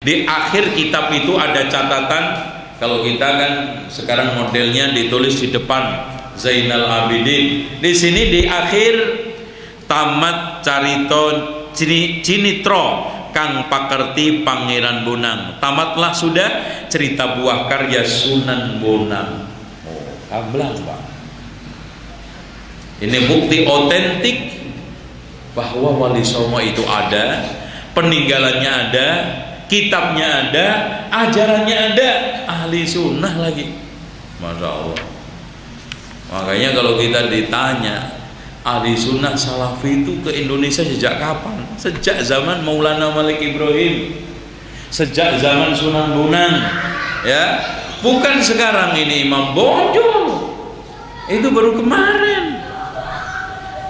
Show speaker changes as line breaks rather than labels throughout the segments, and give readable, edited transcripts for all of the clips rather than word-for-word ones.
Di akhir kitab itu ada catatan. Kalau kita kan sekarang modelnya ditulis di depan Zainal Abidin. Di sini di akhir tamat carito cinitro kang pakerti Pangeran Bonang. Tamatlah sudah cerita buah karya Sunan Bonang. Oh, gamblang Pak. Ini bukti otentik bahwa Wali Songo itu ada, peninggalannya ada, kitabnya ada, ajarannya ada, ahli sunnah lagi. Masya Allah. Makanya kalau kita ditanya ahli sunnah salafi itu ke Indonesia sejak kapan? Sejak zaman Maulana Malik Ibrahim, sejak zaman Sunan Bonang, ya. Bukan sekarang ini Imam Bonjol. Itu baru kemarin.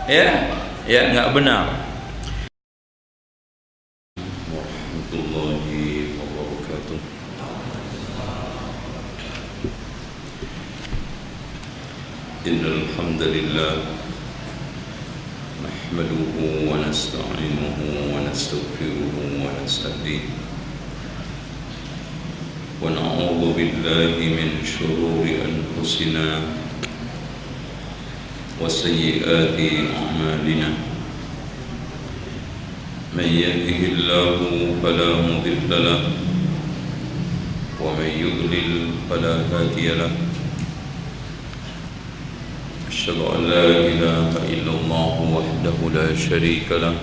Ya, ya nggak benar. Warahmatullahi wabarakatuh. Innal hamdalillah nahmaduhu wa nasta'inuhu wa nastaghfiruhu wa nastahdihi wa na'udzu billahi min shururi anfusina wa sayyiati a'malina. Man yahdihillahu fala mudilla lahu wa man yudlil fala hadiya lahu. Asyhadu an la ilaha illallah wahdahu la syarika lahu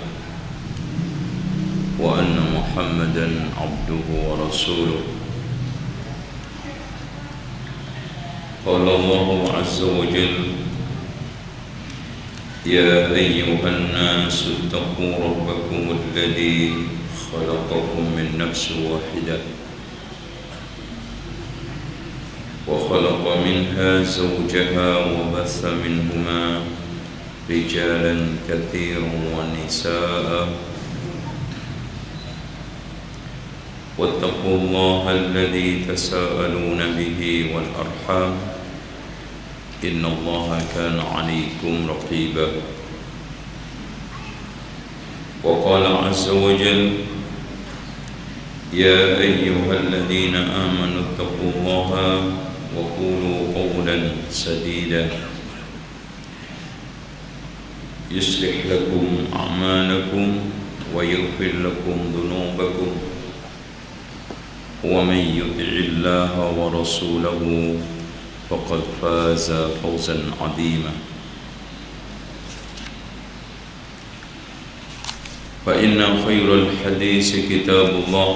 wa anna Muhammadan abduhu wa rasuluh. Qala Allahu azza wa jalla يا أيها الناس اتقوا ربكم الذي خلقكم من نفس واحدة وخلق منها زوجها وبث منهما رجالا كثيرا ونساء واتقوا الله الذي تساءلون به والأرحام إن الله كان عليكم رقيبا وقال عز وجل يا أيها الذين آمنوا اتقوا الله وقولوا قولا سديدا يصلح لكم أعمالكم ويغفر لكم ذنوبكم ومن يطع الله ورسوله فقد فاز فوزا عظيما فإن خير الحديث كتاب الله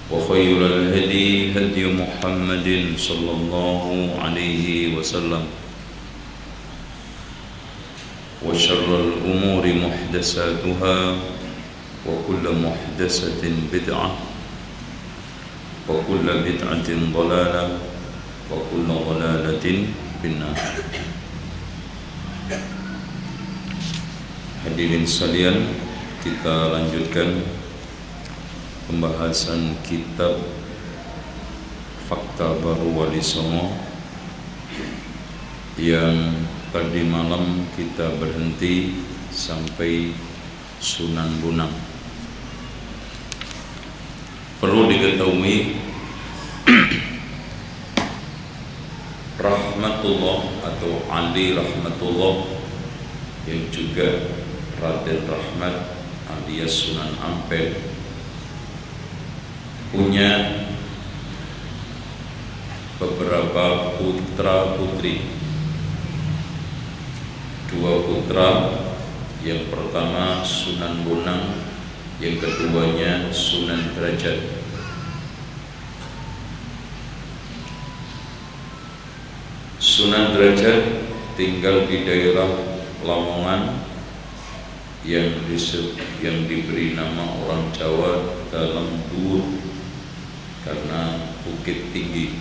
وخير الهدي هدي محمد صلى الله عليه وسلم وشر الأمور محدثاتها وكل محدثة بدعة وكل بدعة ضلالة وكل ضلالة في النار. Hadirin sekalian, kita lanjutkan pembahasan kitab Fakta Baru Wali Songo yang tadi malam kita berhenti sampai Sunan Bonang. Perlu diketahui Rahmatullah atau Ali Rahmatullah yang juga Raden Rahmat alias Sunan Ampel punya beberapa putra putri. Dua putra, yang pertama Sunan Bonang, yang keduanya Sunan Derajat. Sunan Derajat tinggal di daerah Lamongan yang diberi nama orang Jawa Dalam Dhuwur karena bukit tinggi.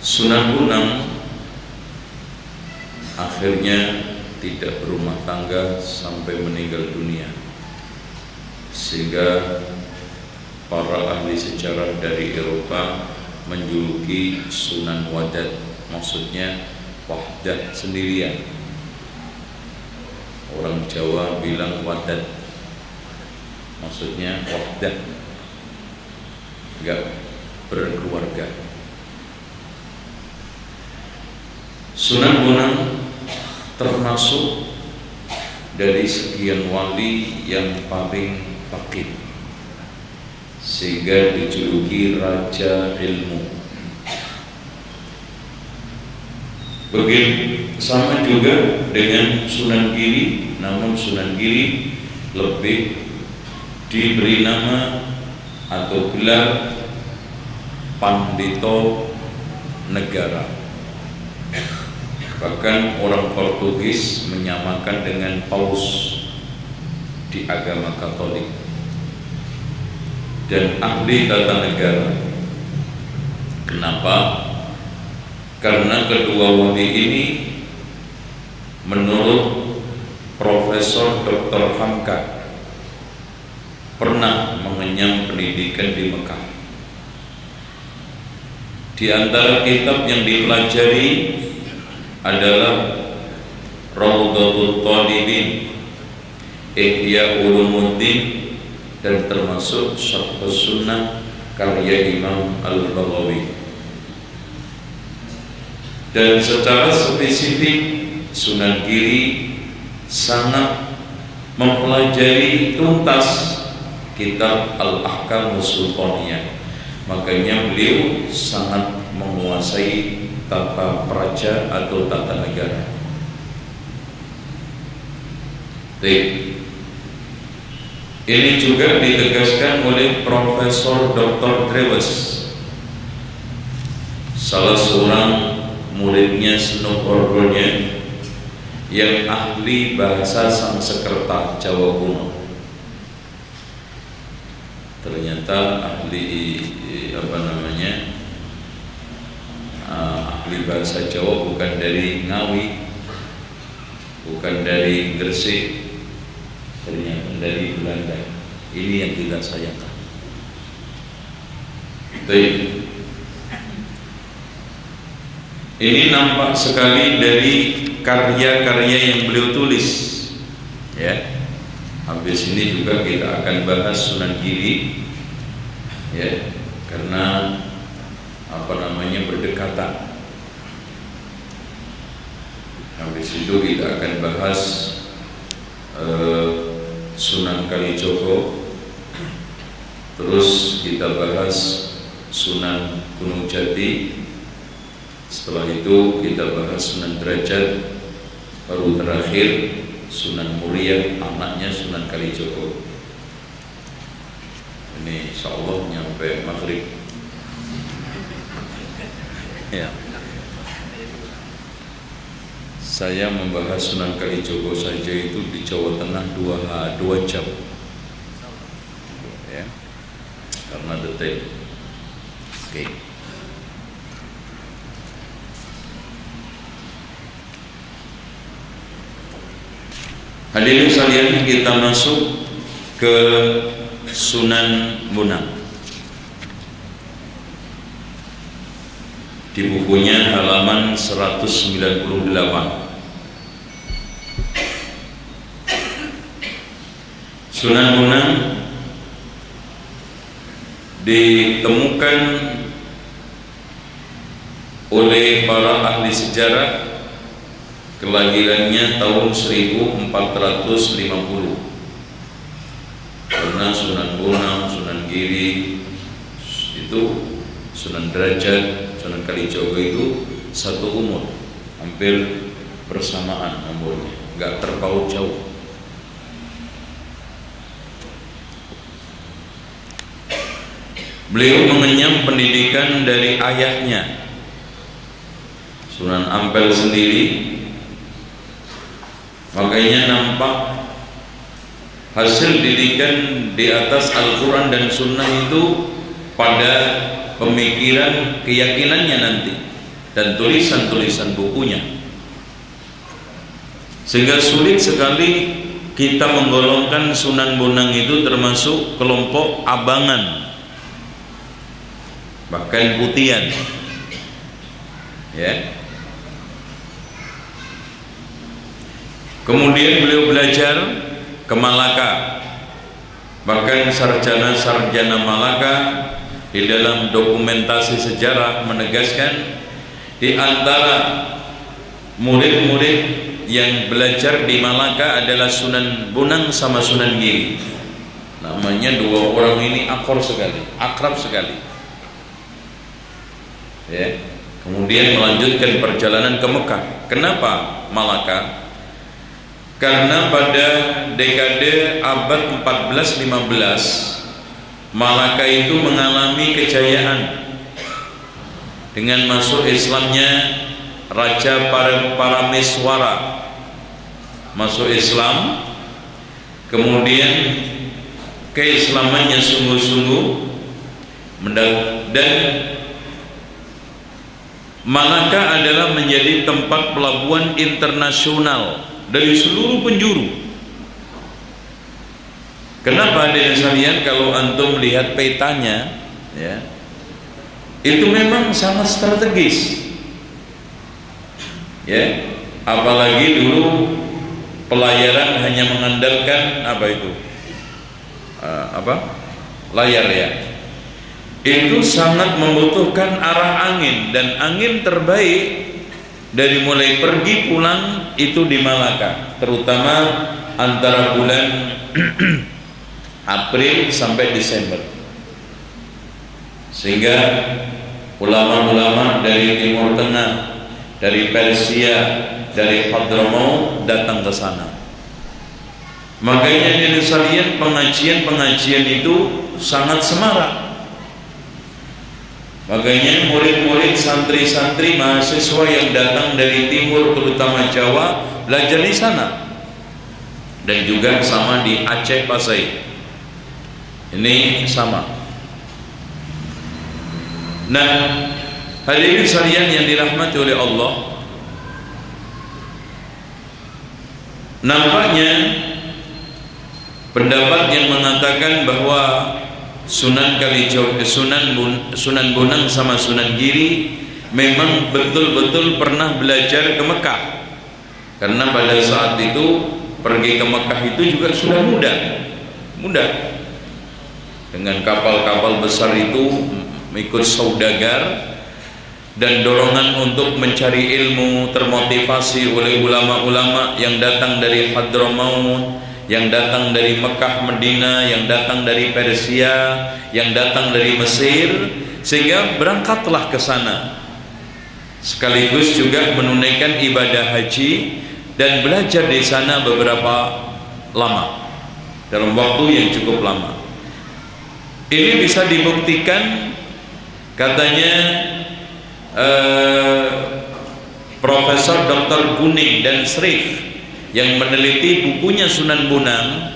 Sunan Bonang akhirnya tidak berumah tangga sampai meninggal dunia, sehingga para ahli sejarah dari Eropa menjuluki Sunan Wadat, maksudnya wahdat sendirian. Orang Jawa bilang wadat. maksudnya wahdah, enggak berkeluarga. Sunan Bonang termasuk dari sekian wali yang paling faqih, sehingga dijuluki Raja Ilmu. Begitu sama juga dengan Sunan Giri, namun Sunan Giri lebih diberi nama atau gelar Pandito Negara. Bahkan orang Portugis menyamakan dengan Paus di agama Katolik. Dan ahli tata negara. Kenapa? Karena kedua wali ini menurut Profesor Dr. Hamka pernah mengenyam pendidikan di Mekah. Di antara kitab yang dipelajari adalah Raudhatul Talibin, Ihya Ulumuddin, dan termasuk Syarh Sunnah karya Imam Al-Baghawi. Dan secara spesifik Sunan Giri sangat mempelajari tuntas kitab Al-Ahkamus Sultaniyah. Makanya beliau sangat menguasai tata praja atau tata negara. Ini juga ditegaskan oleh Profesor Dr. Drewes, salah seorang muridnya Senokordonya yang ahli bahasa Sanskerta Jawa kuno. Ternyata ahli ahli bahasa Jawa bukan dari Ngawi, bukan dari Gresik, ternyata dari Belanda. Ini yang kita sayangkan. Ini nampak sekali dari karya-karya yang beliau tulis, ya. Habis ini juga kita akan bahas Sunan Giri, ya, karena berdekatan. Habis itu kita akan bahas Sunan Kalijogo, terus kita bahas Sunan Gunung Jati. Setelah itu kita bahas Sunan Derajat, baru terakhir Sunan Muria, anaknya Sunan Kalijogo. Ini insya Allah nyampe maghrib. Ya. Saya membahas Sunan Kalijogo saja itu di Jawa Tengah 2 jam, ya, karena detail. Oke. Hadirin sekalian, kita masuk ke Sunan Bonang. Di bukunya halaman 198. Sunan Bonang ditemukan oleh para ahli sejarah, kelahirannya tahun 1450. Karena Sunan Bonang, Sunan Giri itu, Sunan Derajat, Sunan Kalijogo itu satu umur, hampir bersamaan umurnya, nggak terpaut jauh. Beliau mengenyam pendidikan dari ayahnya, Sunan Ampel sendiri. Makanya nampak hasil didikan di atas Al-Quran dan Sunnah itu pada pemikiran keyakinannya nanti dan tulisan-tulisan bukunya, sehingga sulit sekali kita menggolongkan Sunan Bonang itu termasuk kelompok abangan, bahkan putihan, ya. Kemudian beliau belajar ke Malaka, Bahkan sarjana-sarjana Malaka di dalam dokumentasi sejarah menegaskan di antara murid-murid yang belajar di Malaka adalah Sunan Bonang sama Sunan Giri. Namanya dua orang ini akrab sekali. Ya. Kemudian melanjutkan perjalanan ke Mekah. Kenapa Malaka? Karena pada dekade abad 14-15 Malaka itu mengalami kejayaan dengan masuk Islamnya Raja Parameswara masuk Islam, kemudian keislamannya sungguh-sungguh, dan Malaka adalah menjadi tempat pelabuhan internasional dari seluruh penjuru. Kenapa hadirin sekalian, kalau antum melihat petanya, ya, itu memang sangat strategis, ya. Apalagi dulu pelayaran hanya mengandalkan layar, ya. Itu sangat membutuhkan arah angin, dan angin terbaik dari mulai pergi pulang itu di Malaka, terutama antara bulan April sampai Desember. Sehingga ulama-ulama dari Timur Tengah, dari Persia, dari Hadramaut datang ke sana. Makanya di sekalian pengajian itu sangat semarak. Makanya murid-murid, santri-santri, mahasiswa yang datang dari timur terutama Jawa belajar di sana. Dan juga sama di Aceh Pasai. Ini sama. Nah, hadirin sekalian yang dirahmati oleh Allah, nampaknya pendapat yang mengatakan bahwa Sunan Bonang sama Sunan Giri memang betul-betul pernah belajar ke Mekah, karena pada saat itu pergi ke Mekah itu juga sudah mudah dengan kapal-kapal besar itu, ikut saudagar, dan dorongan untuk mencari ilmu termotivasi oleh ulama-ulama yang datang dari Hadramaut, yang datang dari Mekah, Medina, yang datang dari Persia, yang datang dari Mesir, sehingga berangkatlah ke sana sekaligus juga menunaikan ibadah haji dan belajar di sana beberapa lama, dalam waktu yang cukup lama. Ini bisa dibuktikan, katanya Profesor Dr. Guning dan Srif yang meneliti bukunya Sunan Bonang,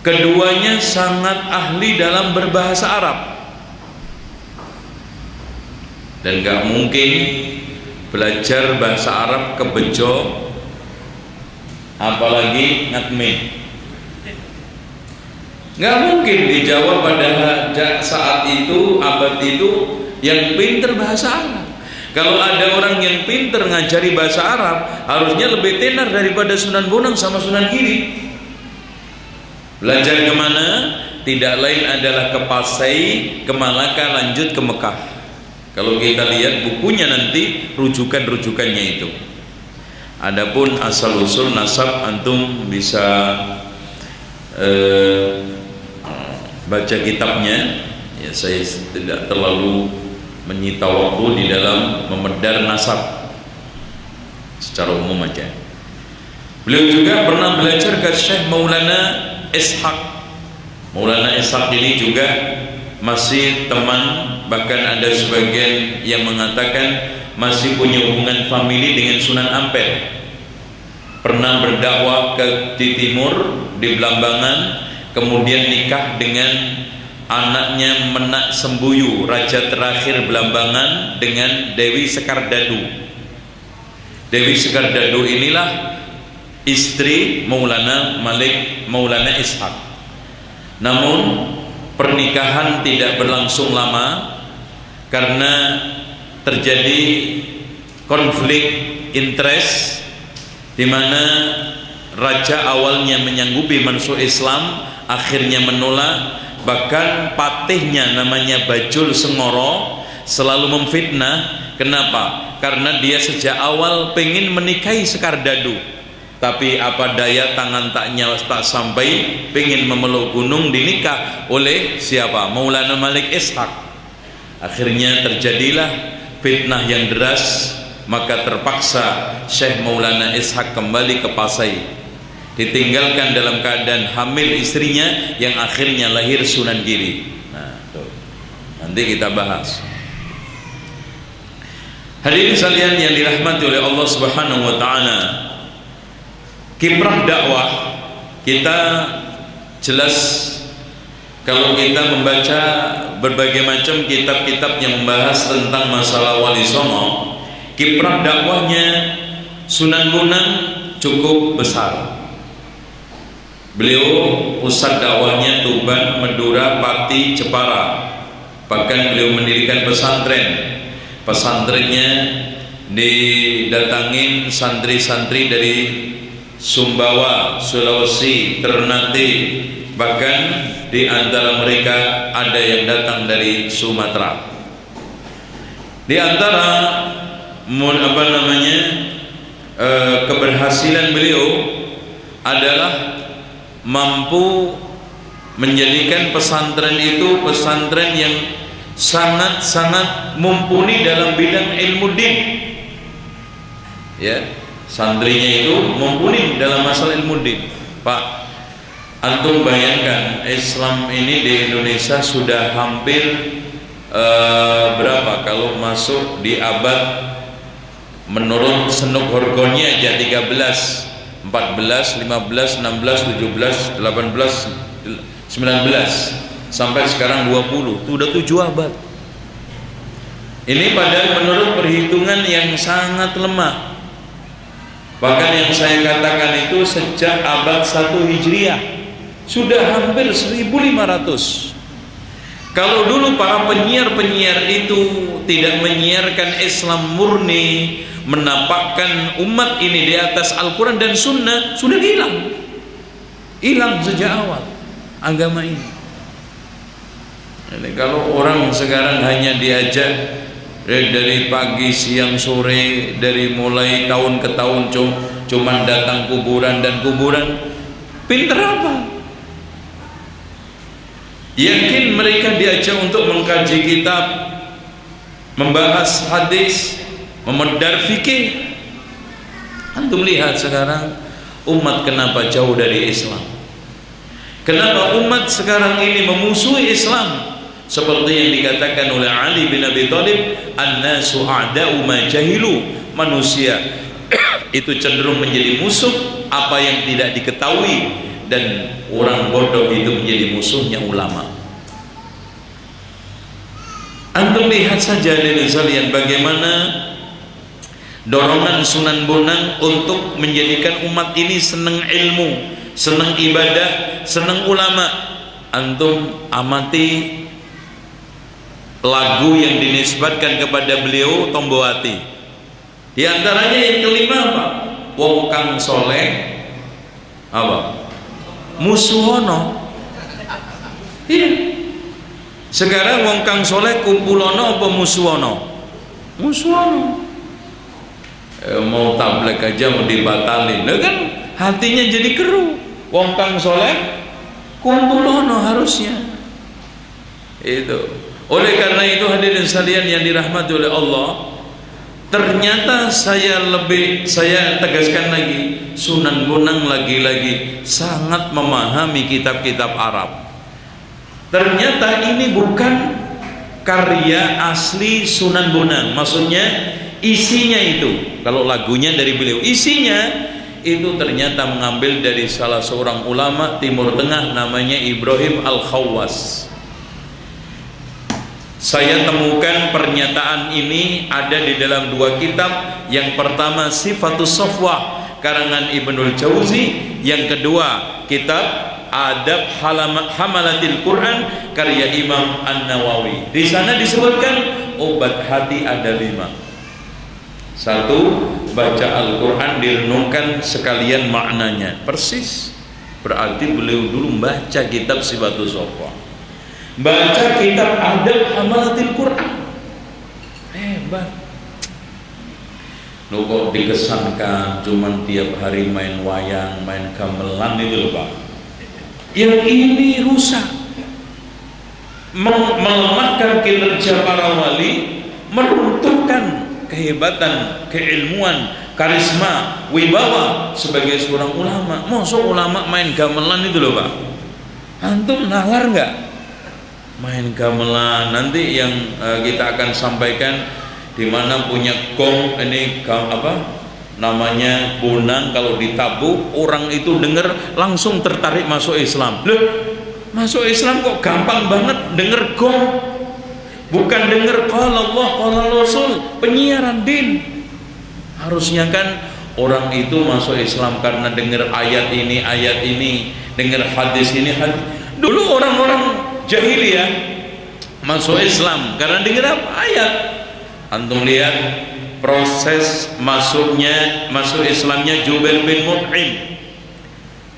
keduanya sangat ahli dalam berbahasa Arab, dan gak mungkin belajar bahasa Arab kebejo apalagi ngakme. Gak mungkin di Jawa pada saat itu, abad itu, yang pinter bahasa Arab. Kalau ada orang yang pinter ngajari bahasa Arab, harusnya lebih tenar daripada Sunan Bonang sama Sunan Giri. Belajar kemana? Tidak lain adalah ke Pasai, ke Malaka, lanjut ke Mekah. Kalau kita lihat bukunya nanti, rujukan-rujukannya itu. Adapun asal-usul nasab, antum bisa baca kitabnya. Ya, saya tidak terlalu menyita waktu di dalam memedar nasab, secara umum aja. Beliau juga pernah belajar ke Syekh Maulana Ishaq. Maulana Ishaq ini juga masih teman, bahkan ada sebagian yang mengatakan masih punya hubungan famili dengan Sunan Ampel. Pernah berdakwah di timur, di Blambangan, kemudian nikah dengan anaknya Menak Sembuyu, raja terakhir Blambangan, dengan Dewi Sekardadu. Dewi Sekardadu inilah istri Maulana Malik Maulana Ishaq. Namun pernikahan tidak berlangsung lama karena terjadi konflik interest, di mana raja awalnya menyanggupi masuk Islam, akhirnya menolak. Bahkan patihnya namanya Bajul Sengoro selalu memfitnah. Kenapa? Karena dia sejak awal pengen menikahi Sekar Dadu, tapi apa daya tangan tak sampai, pengen memeluk gunung, dinikah oleh siapa? Maulana Malik Ishaq. Akhirnya terjadilah fitnah yang deras, maka terpaksa Syekh Maulana Ishaq kembali ke Pasai, ditinggalkan dalam keadaan hamil istrinya yang akhirnya lahir Sunan Giri. Nah, tuh. Nanti kita bahas. Hadirin sekalian yang dirahmati oleh Allah Subhanahu wa taala, kiprah dakwah kita jelas kalau kita membaca berbagai macam kitab-kitab yang membahas tentang masalah Wali Songo, kiprah dakwahnya Sunan Bonang cukup besar. Beliau pusat dakwahnya Tuban, Madura, Pati, Jepara. Bahkan beliau mendirikan pesantren. Pesantrennya didatangin santri-santri dari Sumbawa, Sulawesi, Ternate. Bahkan di antara mereka ada yang datang dari Sumatera. Di antara keberhasilan beliau adalah mampu menjadikan pesantren itu pesantren yang sangat-sangat mumpuni dalam bidang ilmu din. Ya, santrinya itu mumpuni dalam masalah ilmu din. Pak, antum bayangkan Islam ini di Indonesia sudah hampir berapa kalau masuk di abad menurut Senuk Horgonya aja 13, 14, 15, 16, 17, 18, 19 sampai sekarang 20, itu udah 7 abad. Ini padahal menurut perhitungan yang sangat lemah. Bahkan yang saya katakan itu sejak abad 1 Hijriah sudah hampir 1500. Kalau dulu para penyiar-penyiar itu tidak menyiarkan Islam murni, menampakkan umat ini di atas Al-Quran dan Sunnah, sudah hilang sejak awal agama ini. Jadi kalau orang sekarang hanya diajak dari pagi, siang, sore, dari mulai tahun ke tahun cuman datang kuburan dan kuburan, pinter apa? Yakin mereka diajak untuk mengkaji kitab, membahas hadis, memedar fikih. Antum lihat sekarang umat kenapa jauh dari Islam? Kenapa umat sekarang ini memusuhi Islam? Seperti yang dikatakan oleh Ali bin Abi Thalib, an-nasu a'da'u ma jahilu. Manusia itu cenderung menjadi musuh apa yang tidak diketahui, dan orang bodoh itu menjadi musuhnya ulama. Antum lihat saja dari sekalian bagaimana dorongan Sunan Bonang untuk menjadikan umat ini senang ilmu, senang ibadah, senang ulama. Antum amati lagu yang dinisbatkan kepada beliau, Tombowati. Di antaranya yang kelima apa? Wong kang soleh apa? Musuhono. Iya. Sekarang wong kang soleh kumpulono apa musuhono? Musuhono. Mau tablek aja mau dibatalin, nah kan hatinya jadi keruh. Wong kang soleh kumpulono harusnya. Itu. Oleh karena itu hadirin sekalian yang dirahmati oleh Allah, ternyata saya tegaskan lagi, Sunan Bonang lagi-lagi sangat memahami kitab-kitab Arab. Ternyata ini bukan karya asli Sunan Bonang. Maksudnya isinya itu, kalau lagunya dari beliau, isinya itu ternyata mengambil dari salah seorang ulama Timur Tengah namanya Ibrahim Al-Khawwas. Saya temukan pernyataan ini ada di dalam 2 kitab. Yang pertama Sifatus Safwah karangan Ibnul Jauzi, yang kedua kitab Adab Hamalatil Quran karya Imam An-Nawawi. Di sana disebutkan obat hati ada 5. Satu, baca Al-Quran direnungkan sekalian maknanya. Persis. Berarti beliau dulu membaca kitab Sifatus Shofah, baca kitab Adab Hamalatil Quran. Hebat. Loh kok dikesankan cuman tiap hari main wayang, main gamelan itu loh Pak. Yang ini rusak, melemahkan kinerja para wali, meruntuhkan kehebatan, keilmuan, karisma, wibawa sebagai seorang ulama. Masa ulama main gamelan itu loh Pak? Antum nalar nggak? Main gamelan. Nanti yang kita akan sampaikan, di mana punya gong ini apa namanya, bonang, kalau ditabuh orang itu dengar langsung tertarik masuk Islam. Loh, masuk Islam kok gampang banget denger gong, bukan denger qala Allah qala Rasul, penyiaran din. Harusnya kan orang itu masuk Islam karena dengar ayat ini, dengar hadis ini, hadis. Dulu orang-orang jahiliyah masuk Islam karena dengar apa? Ayat. Antum lihat proses masuk Islamnya Jubair bin Mut'im.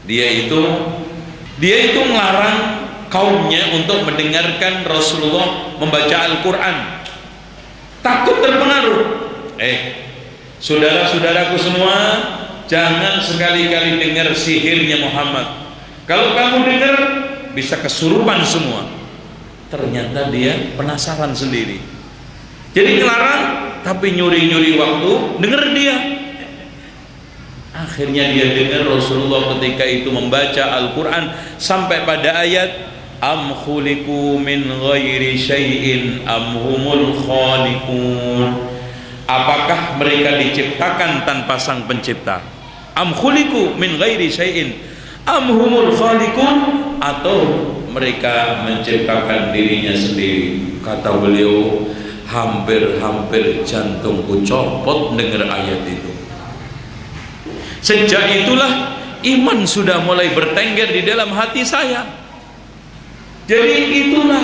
Dia itu melarang kaumnya untuk mendengarkan Rasulullah membaca Al-Quran, takut terpengaruh. Saudara-saudaraku semua, jangan sekali-kali dengar sihirnya Muhammad. Kalau kamu dengar bisa kesurupan semua. Ternyata dia penasaran sendiri. Jadi ngelarang, tapi nyuri-nyuri waktu denger dia. Akhirnya dia dengar Rasulullah ketika itu membaca Al-Quran sampai pada ayat am khuliqu min ghairi syai'in am humul khaliqun. Apakah mereka diciptakan tanpa sang pencipta? Am khuliqu min ghairi syai'in am humul khaliqun, atau mereka menciptakan dirinya sendiri. Kata beliau, hampir-hampir jantungku copot dengar ayat itu. Sejak itulah iman sudah mulai bertengger di dalam hati saya. Jadi itulah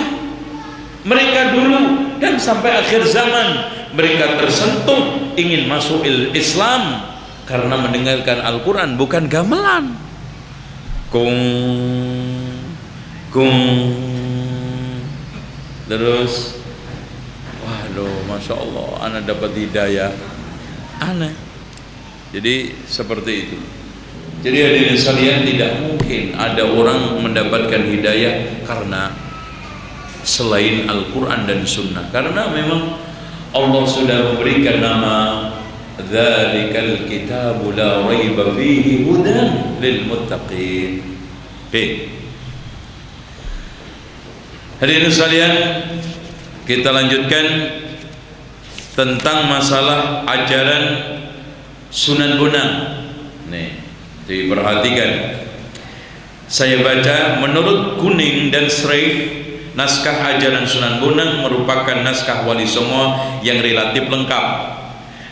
mereka dulu, dan sampai akhir zaman mereka tersentuh ingin masuk Islam karena mendengarkan Al-Quran, bukan gamelan. Kung terus, waduh, masya Allah, anak dapat hidayah, aneh. Jadi seperti itu. Jadi hadirin sekalian, tidak mungkin ada orang mendapatkan hidayah karena selain Al-Quran dan Sunnah, karena memang Allah sudah memberikan nama dzalikal kitabu la raiba fihi hudan lil muttaqin. Hadirin sekalian, kita lanjutkan tentang masalah ajaran Sunan Bonang. Nih, diperhatikan. Saya baca, menurut Kuning dan Sreif, naskah ajaran Sunan Bonang merupakan naskah Wali Songo yang relatif lengkap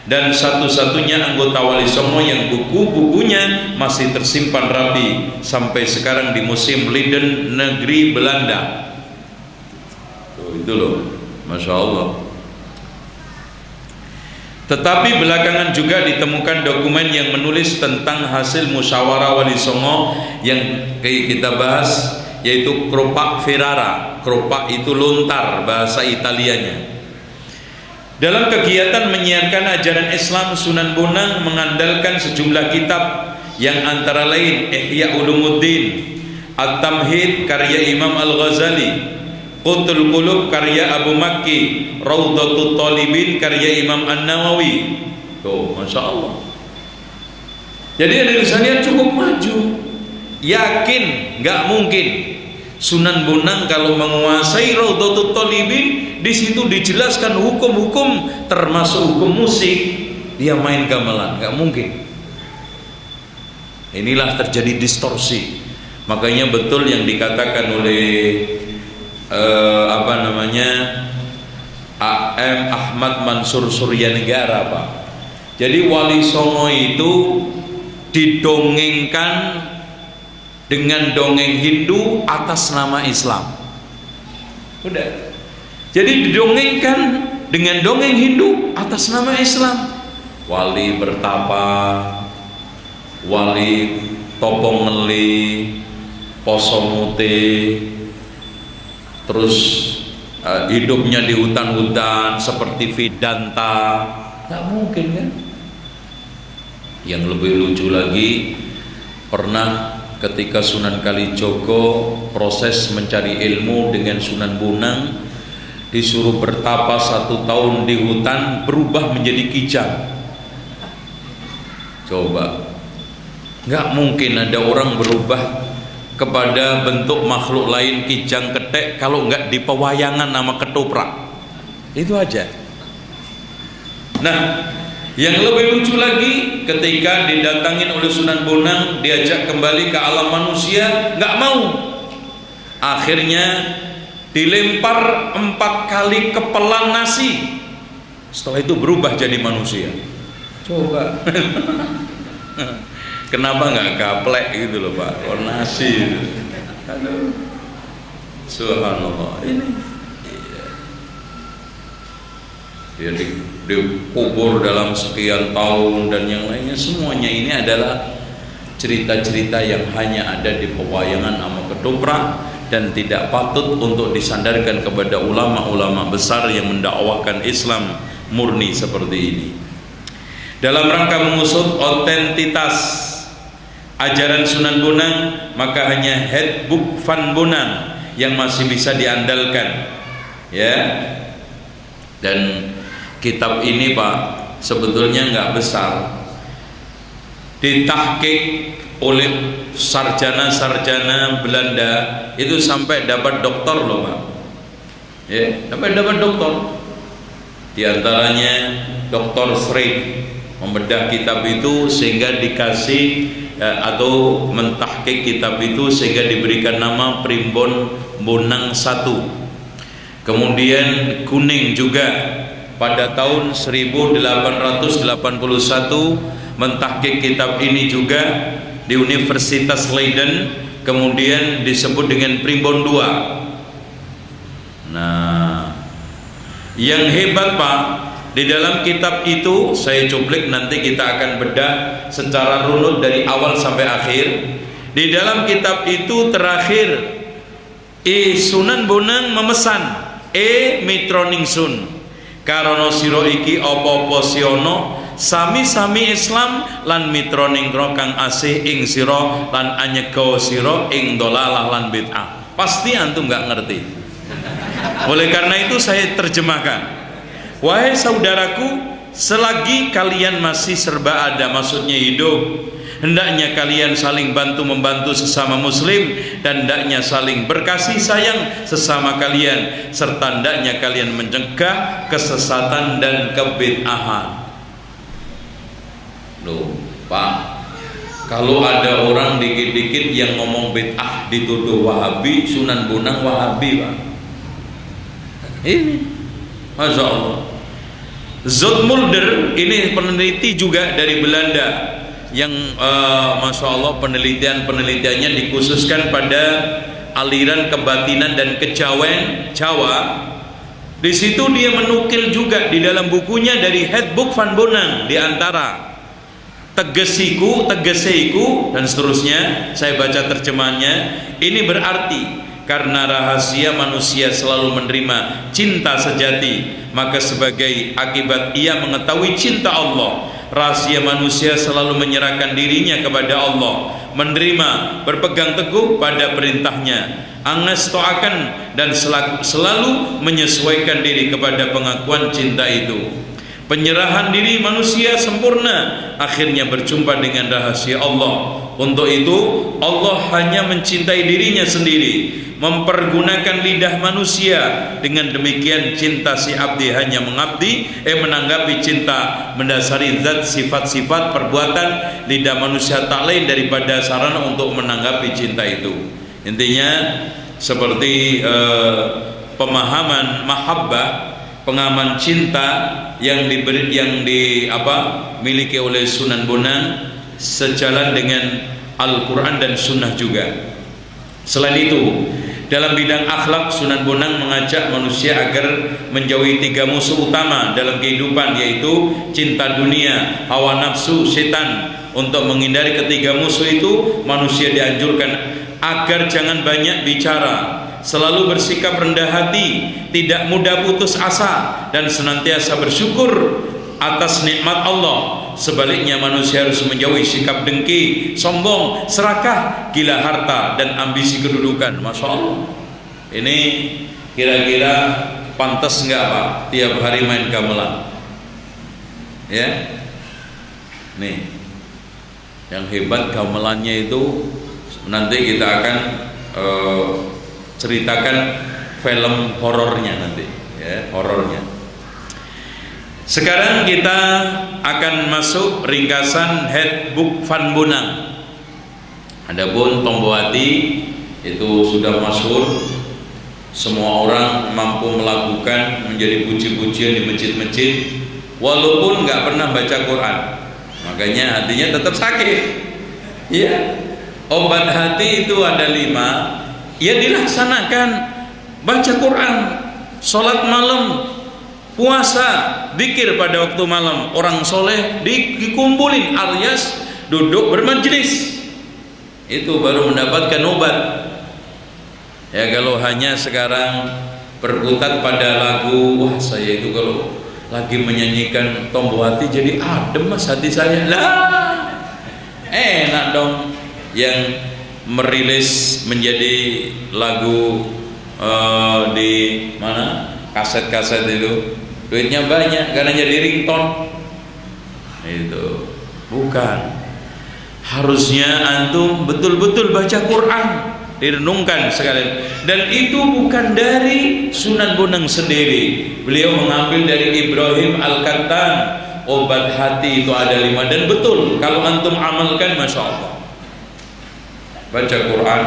dan satu-satunya anggota Wali Songo yang buku-bukunya masih tersimpan rapi sampai sekarang di Museum Leiden, negeri Belanda. Tuh, itu loh, masya Allah. Tetapi belakangan juga ditemukan dokumen yang menulis tentang hasil musyawarah Wali Songo yang kita bahas, yaitu Kropak Ferrara. Kropak itu lontar bahasa Italianya. Dalam kegiatan menyiarkan ajaran Islam, Sunan Bonang mengandalkan sejumlah kitab yang antara lain Ihya Ulumuddin, At-Tamhid karya Imam Al-Ghazali, Qutul Qulub karya Abu Makki, Raudhatut Talibin karya Imam An-Nawawi. Tuh, masya Allah. Jadi ada tulisannya cukup maju. Yakin nggak mungkin Sunan Bonang kalau menguasai Raudhatut Talibin, di situ dijelaskan hukum-hukum termasuk hukum musik, dia main gamelan, nggak mungkin. Inilah terjadi distorsi. Makanya betul yang dikatakan oleh A.M. Ahmad Mansur Suryanegara, Pak. Jadi Wali Songo itu didongengkan dengan dongeng Hindu atas nama Islam. Udah. Jadi didongengkan dengan dongeng Hindu atas nama Islam. wali bertapa, wali topong ngeli, poso mute, terus hidupnya di hutan-hutan seperti Vedanta. Nggak mungkin kan? Yang lebih lucu lagi, pernah ketika Sunan Kalijogo proses mencari ilmu dengan Sunan Bonang, disuruh bertapa 1 tahun di hutan, berubah menjadi kijang. Coba, nggak mungkin ada orang berubah kepada bentuk makhluk lain kijang ketek kalau nggak di pewayangan nama ketoprak. Itu aja. Nah, yang lebih lucu lagi, ketika didatangin oleh Sunan Bonang, diajak kembali ke alam manusia, nggak mau. Akhirnya dilempar 4 kali kepelan nasi. Setelah itu berubah jadi manusia. Coba. Kenapa nggak gaplek gitu loh Pak? Oh, nasi. Aduh. Subhanallah. Ini dia dikubur dalam sekian tahun dan yang lainnya, semuanya ini adalah cerita-cerita yang hanya ada di pewayangan sama ketoprak dan tidak patut untuk disandarkan kepada ulama-ulama besar yang mendakwahkan Islam murni seperti ini. Dalam rangka mengusut otentitas ajaran Sunan Bonang, maka hanya Handbook Van Bonang yang masih bisa diandalkan, ya. Dan kitab ini Pak sebetulnya nggak besar, ditahqiq oleh sarjana-sarjana Belanda itu sampai dapat doktor loh Pak, ya, sampai dapat doktor. Di antaranya Dr. Freud membedah kitab itu sehingga dikasih atau mentahqiq kitab itu sehingga diberikan nama Primbon Bonang I. Kemudian Kuning juga pada tahun 1881 mentahqiq kitab ini juga di Universitas Leiden, kemudian disebut dengan Primbon II. Nah, yang hebat Pak, di dalam kitab itu saya cuplik, nanti kita akan bedah secara runut dari awal sampai akhir. Di dalam kitab itu terakhir Sunan Bonang memesan mitroningsun karono sira iki apa-apa siono sami-sami Islam lan mitroning kang asih ing sira lan anyega sira ing dolalah lan bid'ah. Pasti antum nggak ngerti. Oleh karena itu saya terjemahkan. Wahai saudaraku, selagi kalian masih serba ada, maksudnya hidup, hendaknya kalian saling bantu-membantu sesama muslim dan hendaknya saling berkasih sayang sesama kalian, serta hendaknya kalian mencegah kesesatan dan kebid'ahan. Loh Pak, kalau ada orang dikit-dikit yang ngomong bid'ah dituduh Wahabi, Sunan Bonang Wahabi Pak. Ini Masya Allah. Zoetmulder ini peneliti juga dari Belanda yang Masya Allah penelitiannya dikhususkan pada aliran kebatinan dan kejawen Jawa. Di situ dia menukil juga di dalam bukunya dari Handbook Van Bonang, di antara tegesiku, tegeseiku dan seterusnya. Saya baca terjemahannya. Ini berarti karena rahasia manusia selalu menerima cinta sejati, maka sebagai akibat ia mengetahui cinta Allah. Rahasia manusia selalu menyerahkan dirinya kepada Allah, menerima, berpegang teguh pada perintahnya, angas toakan dan selalu menyesuaikan diri kepada pengakuan cinta itu. Penyerahan diri manusia sempurna akhirnya berjumpa dengan rahasia Allah. Untuk itu Allah hanya mencintai dirinya sendiri, mempergunakan lidah manusia. Dengan demikian cinta si abdi hanya menanggapi cinta mendasari zat, sifat-sifat, perbuatan. Lidah manusia tak lain daripada sarana untuk menanggapi cinta itu. Intinya seperti pemahaman mahabbah, pengaman cinta yang miliki oleh Sunan Bonang, sejalan dengan Al-Quran dan Sunnah juga. Selain itu, Dalam bidang akhlak, Sunan Bonang mengajak manusia agar menjauhi 3 musuh utama dalam kehidupan, yaitu cinta dunia, hawa nafsu, setan. Untuk menghindari ketiga musuh itu, manusia dianjurkan agar jangan banyak bicara, selalu bersikap rendah hati, tidak mudah putus asa, dan senantiasa bersyukur atas nikmat Allah. Sebaliknya manusia harus menjauhi sikap dengki, sombong, serakah, gila harta, dan ambisi kedudukan. Masya Allah, ini kira-kira pantas nggak Pak tiap hari main gamelan? Ya, nih yang hebat gamelannya itu nanti kita akan ceritakan film horornya nanti, ya, horornya. Sekarang kita akan masuk ringkasan Handbook Van Bonang. Adapun Tombowati itu sudah masyhur, semua orang mampu melakukan, menjadi puji-pujian di masjid-masjid, walaupun nggak pernah baca Quran. Makanya hatinya tetap sakit. Ya, obat hati itu ada 5. Ya dilaksanakan, baca Quran, sholat malam, puasa, zikir pada waktu malam. Orang soleh dikumpulin alias duduk bermajlis, itu baru mendapatkan obat. Ya, kalau hanya sekarang berkutat pada lagu, wah saya itu kalau lagi menyanyikan Tombowati jadi adem mas hati saya. Lah, enak dong yang merilis menjadi lagu di mana kaset-kaset itu duitnya banyak karena jadi ringtone. Itu bukan, harusnya antum betul-betul baca Quran, direnungkan sekalian. Dan itu bukan dari Sunan Bonang sendiri, beliau mengambil dari Ibrahim Al-Kattan. Obat hati itu ada 5, dan betul kalau antum amalkan, Masya Allah. Baca Quran,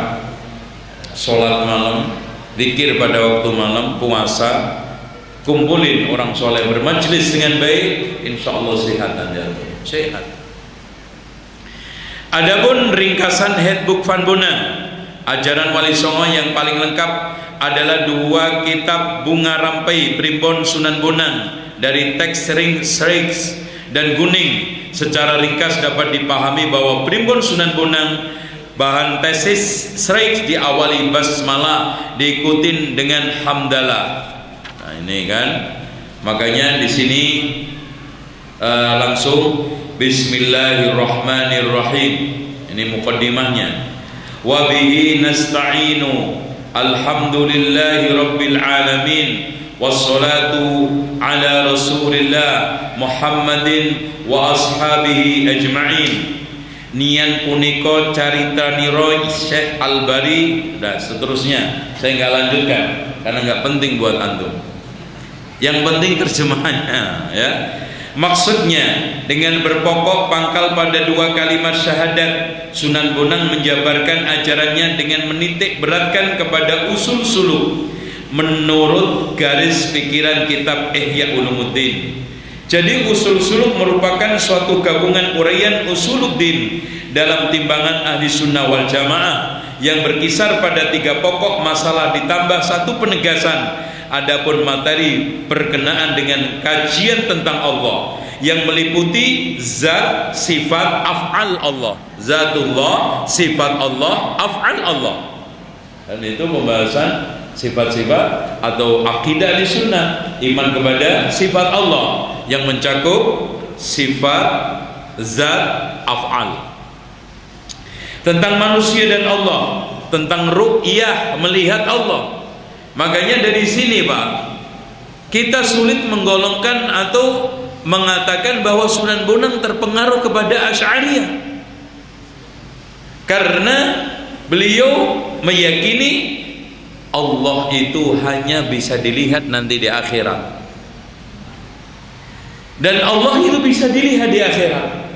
sholat malam, zikir pada waktu malam, puasa, kumpulin orang soleh, bermajlis dengan baik, insya Allah sehat Anda, sehat. Adapun ringkasan Handbook Van Bonang, ajaran Wali Songo yang paling lengkap adalah 2 kitab Bunga Rampai Primbon Sunan Bonang dari teks Sriks dan Guning. Secara ringkas dapat dipahami bahwa Primbon Sunan Bonang bahan tesis Sriks diawali basmalah, diikutin dengan hamdalah. Nah ini kan, makanya di sini langsung Bismillahirrahmanirrahim. Ini muqaddimahnya. Wa bihi nasta'inu alhamdulillahi rabbil alamin wassalatu ala rasulillah Muhammadin wa ashabihi ajma'in. Nian punika carita niro Syekh Al-Bari dan seterusnya. Saya nggak lanjutkan karena nggak penting buat antum. Yang penting terjemahannya, ya. Maksudnya dengan berpokok pangkal pada 2 kalimat syahadat, Sunan Bonang menjabarkan ajarannya dengan menitik beratkan kepada usul suluk menurut garis pikiran kitab Ihya Ulumuddin. Jadi usul suluk merupakan suatu gabungan uraian usuluddin dalam timbangan ahli sunnah wal jamaah yang berkisar pada 3 pokok masalah ditambah 1 penegasan. Adapun materi berkenaan dengan kajian tentang Allah yang meliputi zat, sifat, af'al Allah, zatullah, sifat Allah, af'al Allah. Dan itu pembahasan sifat-sifat atau akidah di sunnah, iman kepada sifat Allah yang mencakup sifat, zat, af'al. Tentang manusia dan Allah, tentang ru'yah, melihat Allah. Makanya dari sini Pak, kita sulit menggolongkan atau mengatakan bahwa Sunan Bonang terpengaruh kepada Asy'ariyah, karena beliau meyakini Allah itu hanya bisa dilihat nanti di akhirat, dan Allah itu bisa dilihat di akhirat,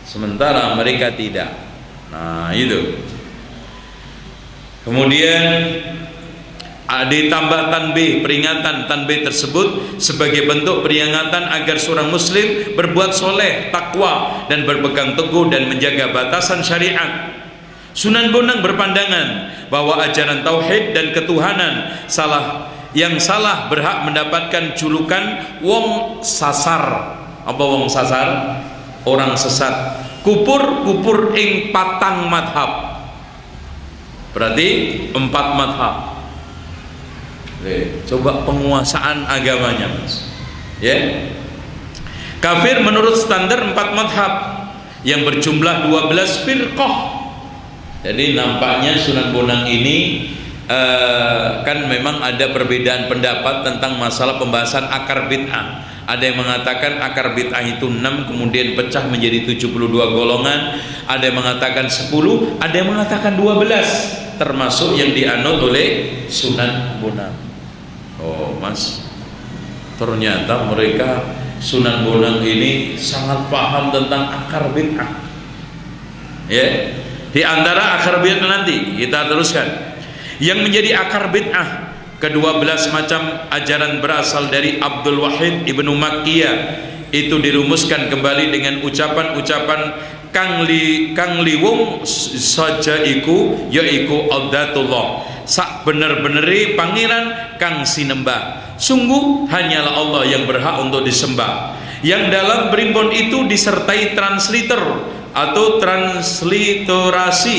sementara mereka tidak. Nah itu. Kemudian ditambah tanbih, peringatan. Tanbih tersebut sebagai bentuk peringatan agar seorang muslim berbuat soleh, takwa, dan berpegang teguh dan menjaga batasan syariat. Sunan Bonang berpandangan bahwa ajaran tauhid dan ketuhanan yang salah berhak mendapatkan julukan wong sasar. Apa wong sasar? Orang sesat. Kupur ing patang madhab. Berarti 4 madhab. Oke, coba penguasaan agamanya, Mas. Ya. Kafir menurut standar 4 madhab yang berjumlah 12 firqah. Jadi nampaknya Sunan Bonang ini kan memang ada perbedaan pendapat tentang masalah pembahasan akar bid'ah. Ada yang mengatakan akar bid'ah itu 6 kemudian pecah menjadi 72 golongan. Ada yang mengatakan 10, ada yang mengatakan 12, termasuk yang dianut oleh Sunan Bonang. Oh, Mas, ternyata mereka Sunan Bonang ini sangat paham tentang akar bid'ah. Ya. Di antara akar bid'ah nanti kita teruskan. Yang menjadi akar bid'ah ke-12 macam ajaran berasal dari Abdul Wahid Ibnu Makkiyah. Itu dirumuskan kembali dengan ucapan-ucapan kang liwung saja iku yaiku Aldatullah. Sak bener-beneri pangeran kang sinembah. Sungguh hanyalah Allah yang berhak untuk disembah. Yang dalam berimbon itu disertai translator atau transliterasi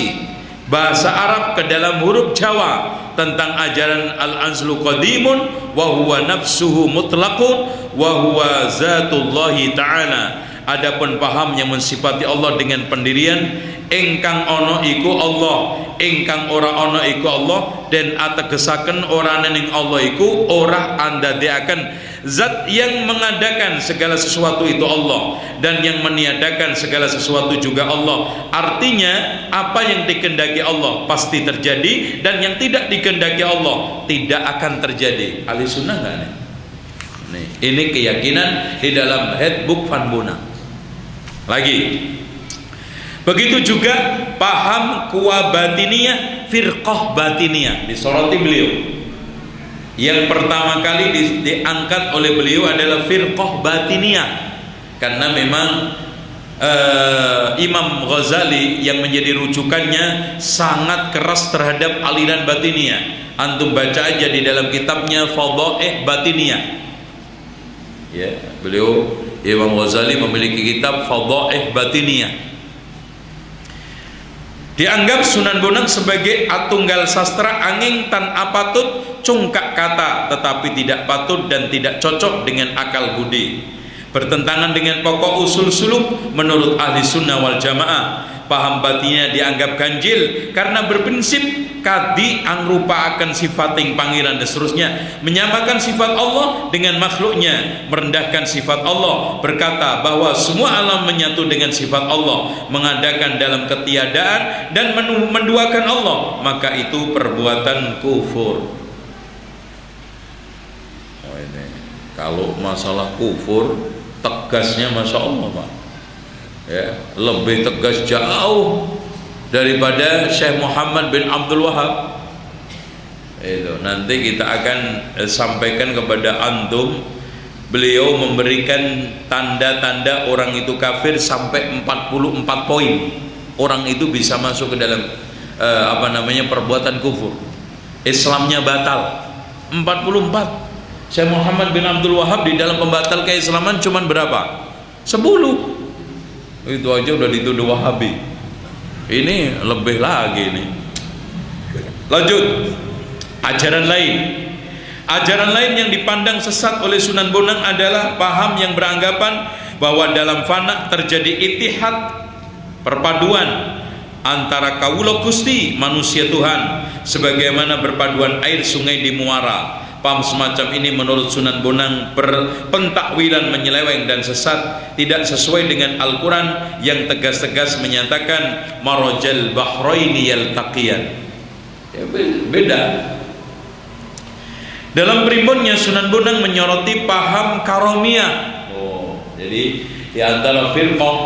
bahasa Arab ke dalam huruf Jawa tentang ajaran al-azlu qadimun wa huwa nafsuhu mutlaqun wa huwa zatullahi ta'ala. Adapun paham yang mensifati Allah dengan pendirian ingkang ana iku Allah, ingkang ora ana iku Allah, dan ategesaken ora ning Allah iku ora andadekaken zat yang mengadakan segala sesuatu itu Allah, dan yang meniadakan segala sesuatu juga Allah. Artinya apa yang dikehendaki Allah pasti terjadi, dan yang tidak dikehendaki Allah tidak akan terjadi. Ahli sunnah nggak nih? Nih, ini keyakinan di dalam Headbook Van Bonang. Lagi, begitu juga paham kuwa batiniyah, firqah batiniyah disoroti beliau. Yang pertama kali diangkat oleh beliau adalah firqah batiniyah, karena memang Imam Ghazali yang menjadi rujukannya sangat keras terhadap aliran batiniyah. Antum baca aja di dalam kitabnya Fadhaih Batiniyah. Ya, beliau Imam Ghazali memiliki kitab Fadhaih Batiniyah. Dianggap Sunan Bonang sebagai atunggal sastra angin tan apatut cungkak kata, tetapi tidak patut dan tidak cocok dengan akal budi, bertentangan dengan pokok usul suluk menurut ahli sunnah wal jamaah. Paham batinnya dianggap ganjil karena berprinsip kadi angrupa akan sifating pangeran dan seterusnya, menyamakan sifat Allah dengan makhluknya, merendahkan sifat Allah, berkata bahwa semua alam menyatu dengan sifat Allah, mengadakan dalam ketiadaan dan menduakan Allah, maka itu perbuatan kufur. Oh, ini kalau masalah kufur tegasnya Masya Allah, Pak. Ya, lebih tegas jauh daripada Syekh Muhammad bin Abdul Wahab. Itu nanti kita akan sampaikan kepada antum. Beliau memberikan tanda-tanda orang itu kafir sampai 44 poin. Orang itu bisa masuk ke dalam perbuatan kufur. Islamnya batal. 44. Syekh Muhammad bin Abdul Wahab di dalam pembatal keislaman cuman berapa? 10. Itu aja udah dituduh Wahabi. Ini lebih lagi nih. Lanjut, ajaran lain yang dipandang sesat oleh Sunan Bonang adalah paham yang beranggapan bahwa dalam fana terjadi ittihad, perpaduan antara kawula Gusti manusia Tuhan, sebagaimana berpaduan air sungai di muara. Paham semacam ini menurut Sunan Bonang pentakwilan menyeleweng dan sesat, tidak sesuai dengan Al-Quran yang tegas-tegas menyatakan marajal bahraini yaltaqiyan. Ya, beda. Dalam primbonnya Sunan Bonang menyoroti paham karomiyah. Oh, jadi di antara firqah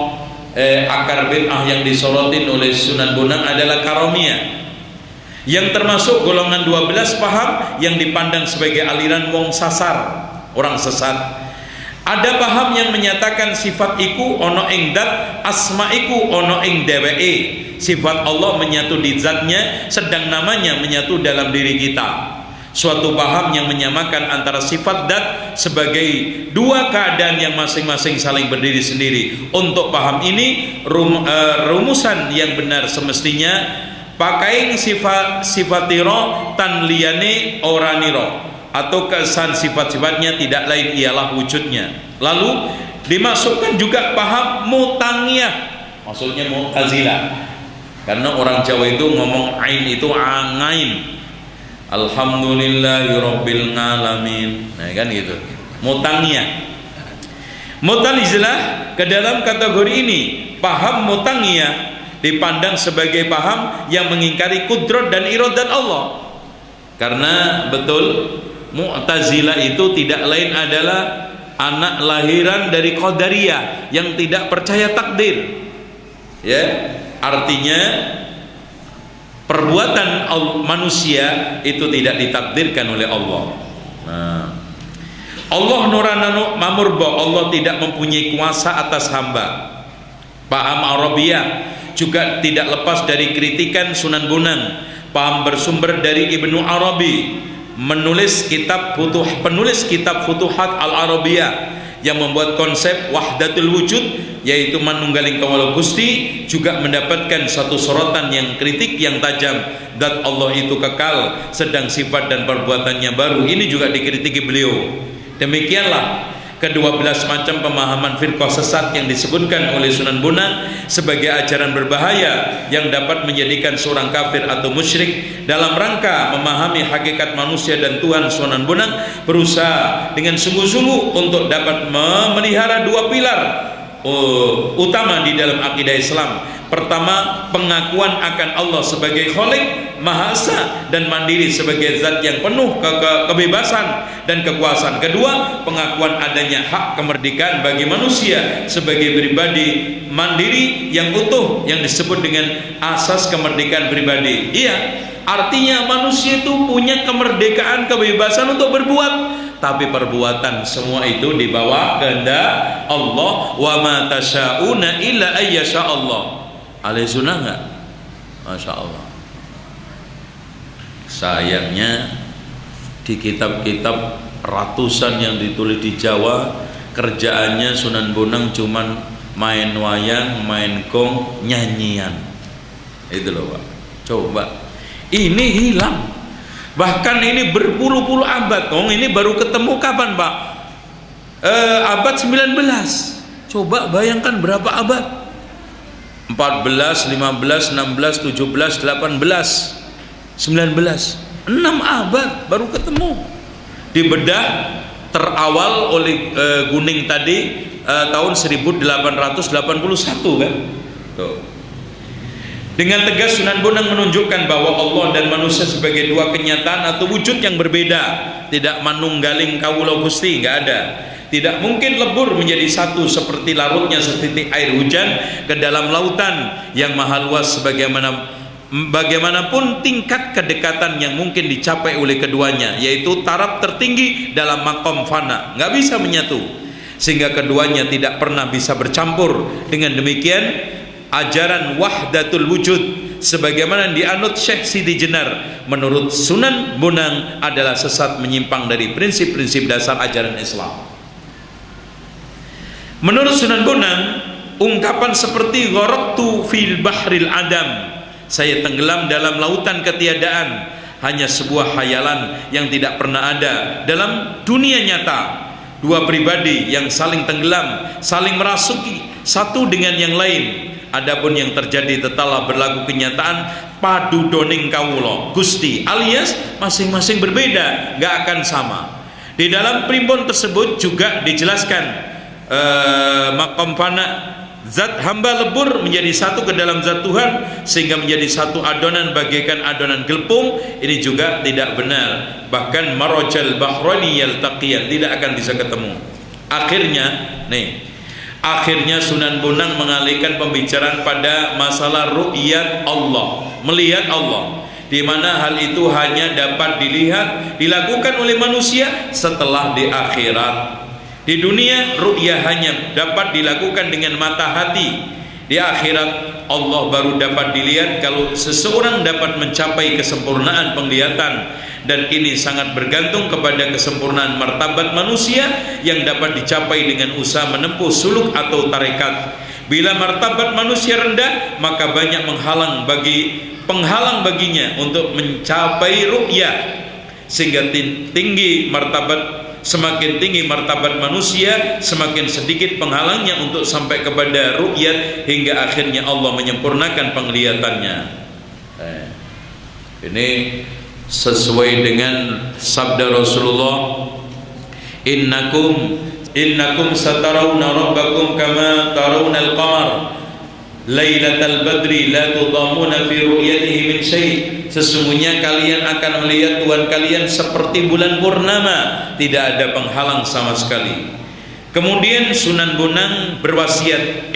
akar bid'ah yang disorotin oleh Sunan Bonang adalah karomiyah, yang termasuk golongan 12 paham yang dipandang sebagai aliran wong sasar, orang sesat. Ada paham yang menyatakan sifat iku ono ing dat, asma iku ono ing dheweke. Sifat Allah menyatu di zatnya, sedang namanya menyatu dalam diri kita. Suatu paham yang menyamakan antara sifat dat sebagai dua keadaan yang masing-masing saling berdiri sendiri. Untuk paham ini rumusan yang benar semestinya pakai sifatiro tan liyane oraniro, atau kesan sifat-sifatnya tidak lain ialah wujudnya. Lalu dimasukkan juga paham mutangiyah, maksudnya mu'tazilah, karena orang Jawa itu ngomong ain itu angain, alhamdulillahirabbil alamin, nah kan gitu. Mutangiyah, mu'tazilah ke dalam kategori ini. Paham mutangiyah dipandang sebagai paham yang mengingkari kudrat dan iradat Allah, karena betul Mu'tazilah itu tidak lain adalah anak lahiran dari Qadariyah yang tidak percaya takdir. Ya, artinya perbuatan manusia itu tidak ditakdirkan oleh Allah. Nah, Allah nurana mamurba, Allah tidak mempunyai kuasa atas hamba. Paham Arabiyah juga tidak lepas dari kritikan Sunan Bonang. Paham bersumber dari Ibnu Arabi, penulis kitab Futuhat Al-Arabiyah, yang membuat konsep wahdatul wujud, yaitu manunggaling kawula Gusti, juga mendapatkan satu sorotan yang kritik yang tajam. Zat Allah itu kekal, sedang sifat dan perbuatannya baru. Ini juga dikritiki beliau. Demikianlah kedua belas macam pemahaman firqah sesat yang disebutkan oleh Sunan Bonang sebagai ajaran berbahaya yang dapat menjadikan seorang kafir atau musyrik. Dalam rangka memahami hakikat manusia dan Tuhan, Sunan Bonang berusaha dengan sungguh-sungguh untuk dapat memelihara dua pilar utama di dalam akidah Islam. Pertama, pengakuan akan Allah sebagai Khalik, Maha Esa dan mandiri sebagai zat yang penuh kebebasan dan kekuasaan. Kedua, pengakuan adanya hak kemerdekaan bagi manusia sebagai pribadi mandiri yang utuh, yang disebut dengan asas kemerdekaan pribadi. Iya, artinya manusia itu punya kemerdekaan, kebebasan untuk berbuat, tapi perbuatan semua itu di bawah kehendak Allah. Wa ma tasyauna illa ayyasha Allah. Ahli sunnah enggak? Masya Allah. Sayangnya di kitab-kitab ratusan yang ditulis di Jawa, kerjaannya Sunan Bonang cuman main wayang, main gong, nyanyian. Itu loh Pak. Coba. Ini hilang. Bahkan ini berpuluh-puluh abad. Ini baru ketemu kapan Pak? Abad 19. Coba bayangkan berapa abad? 14, 15, 16, 17, 18, 19, 6 abad baru ketemu. Dibedah terawal oleh Guning tadi tahun 1881 kan. Tuh. Dengan tegas Sunan Bonang menunjukkan bahwa Allah dan manusia sebagai dua kenyataan atau wujud yang berbeda, tidak manunggaling kawula Gusti, enggak ada. Tidak mungkin lebur menjadi satu seperti larutnya setitik air hujan ke dalam lautan yang maha luas. Bagaimanapun tingkat kedekatan yang mungkin dicapai oleh keduanya, yaitu taraf tertinggi dalam makom fana, nggak bisa menyatu, sehingga keduanya tidak pernah bisa bercampur. Dengan demikian ajaran wahdatul wujud sebagaimana dianut Syekh Sidi Jenar menurut Sunan Bonang adalah sesat, menyimpang dari prinsip-prinsip dasar ajaran Islam. Menurut Sunan Bonang, ungkapan seperti gharaktu fil bahril adam, saya tenggelam dalam lautan ketiadaan, hanya sebuah khayalan yang tidak pernah ada dalam dunia nyata. Dua pribadi yang saling tenggelam, saling merasuki satu dengan yang lain. Adapun yang terjadi tetaplah berlaku kenyataan padu doning kawula Gusti, alias masing-masing berbeda, gak akan sama. Di dalam primbon tersebut juga dijelaskan makom fana, zat hamba lebur menjadi satu ke dalam zat Tuhan sehingga menjadi satu adonan bagaikan adonan gelpung. Ini juga tidak benar. Bahkan marajal bahrani yaltaqiyan, tidak akan bisa ketemu. Akhirnya Sunan Bonang mengalihkan pembicaraan pada masalah ru'yat Allah, melihat Allah, di mana hal itu hanya dapat dilakukan oleh manusia setelah di akhirat. Di dunia ru'yah hanya dapat dilakukan dengan mata hati. Di akhirat Allah baru dapat dilihat kalau seseorang dapat mencapai kesempurnaan penglihatan, dan ini sangat bergantung kepada kesempurnaan martabat manusia yang dapat dicapai dengan usaha menempuh suluk atau tarekat. Bila martabat manusia rendah, maka banyak penghalang baginya untuk mencapai ru'yah, sehingga semakin tinggi martabat manusia, semakin sedikit penghalangnya untuk sampai kepada ru'yat, hingga akhirnya Allah menyempurnakan penglihatannya. Ini sesuai dengan sabda Rasulullah, innakum satarawna rabbakum kama tarawna al-qamar lailatal badri la tudamuna fi ru'yatihi min syai'. Sesungguhnya kalian akan melihat Tuhan kalian seperti bulan purnama, tidak ada penghalang sama sekali. Kemudian Sunan Bonang berwasiat,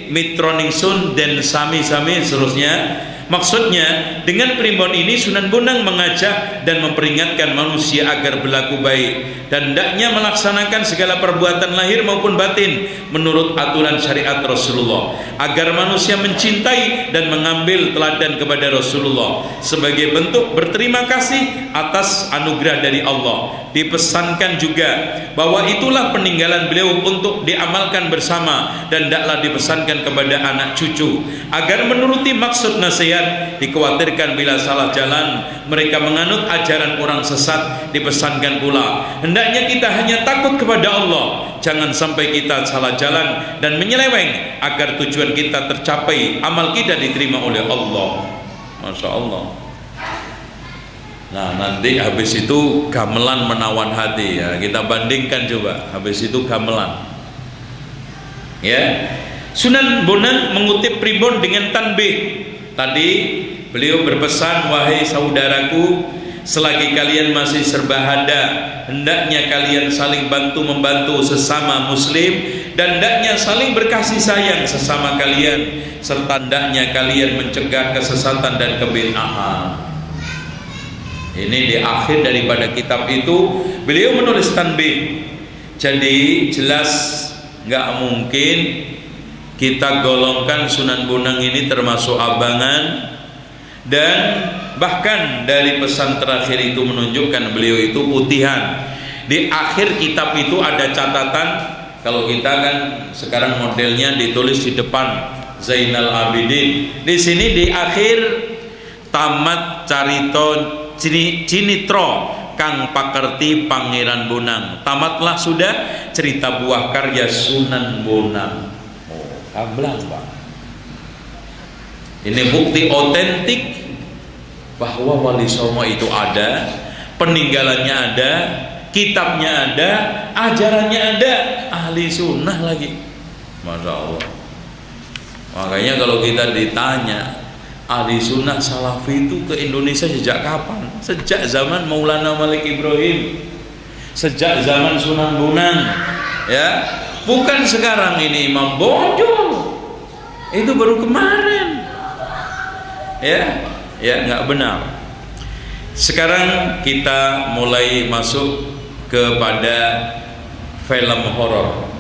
mitroningsun dan sami-sami seterusnya. Maksudnya dengan primbon ini Sunan Bonang mengajak dan memperingatkan manusia agar berlaku baik dan hendaknya melaksanakan segala perbuatan lahir maupun batin menurut aturan syariat Rasulullah, agar manusia mencintai dan mengambil teladan kepada Rasulullah sebagai bentuk berterima kasih atas anugerah dari Allah. Dipesankan juga bahwa itulah peninggalan beliau untuk diamalkan bersama, dan hendaklah dipesankan kepada anak cucu agar menuruti maksud nasihat. Dikhawatirkan bila salah jalan mereka menganut ajaran orang sesat. Dipesankan pula hendaknya kita hanya takut kepada Allah, jangan sampai kita salah jalan dan menyeleweng, agar tujuan kita tercapai, amal kita diterima oleh Allah. Masya Allah. Nah, nanti habis itu gamelan menawan hati ya. Kita bandingkan coba. Habis itu gamelan. Ya. Sunan Bonang mengutip primbon dengan tanbih. Tadi beliau berpesan, wahai saudaraku, selagi kalian masih serbahada, hendaknya kalian saling bantu-membantu sesama muslim, dan hendaknya saling berkasih sayang sesama kalian, serta hendaknya kalian mencegah kesesatan dan kebid'ahan. Ini di akhir daripada kitab itu beliau menulis tanbih. Jadi jelas nggak mungkin kita golongkan Sunan Bonang ini termasuk abangan, dan bahkan dari pesan terakhir itu menunjukkan beliau itu putihan. Di akhir kitab itu ada catatan. Kalau kita kan sekarang modelnya ditulis di depan Zainal Abidin. Di sini di akhir, tamat carito cinitro kang pakerti Pangeran Bonang. Tamatlah sudah cerita buah karya Sunan Bonang. Gamblang, Pak. Ini bukti otentik bahwa Wali Songo itu ada, peninggalannya ada, kitabnya ada, ajarannya ada, ahli sunnah lagi. Masya Allah. Makanya kalau kita ditanya ahli sunnah salafi itu ke Indonesia sejak kapan? Sejak zaman Maulana Malik Ibrahim, sejak zaman Sunan Bonang, ya. Bukan sekarang ini Imam Bonjol, itu baru kemarin, ya nggak benar. Sekarang kita mulai masuk kepada film horor.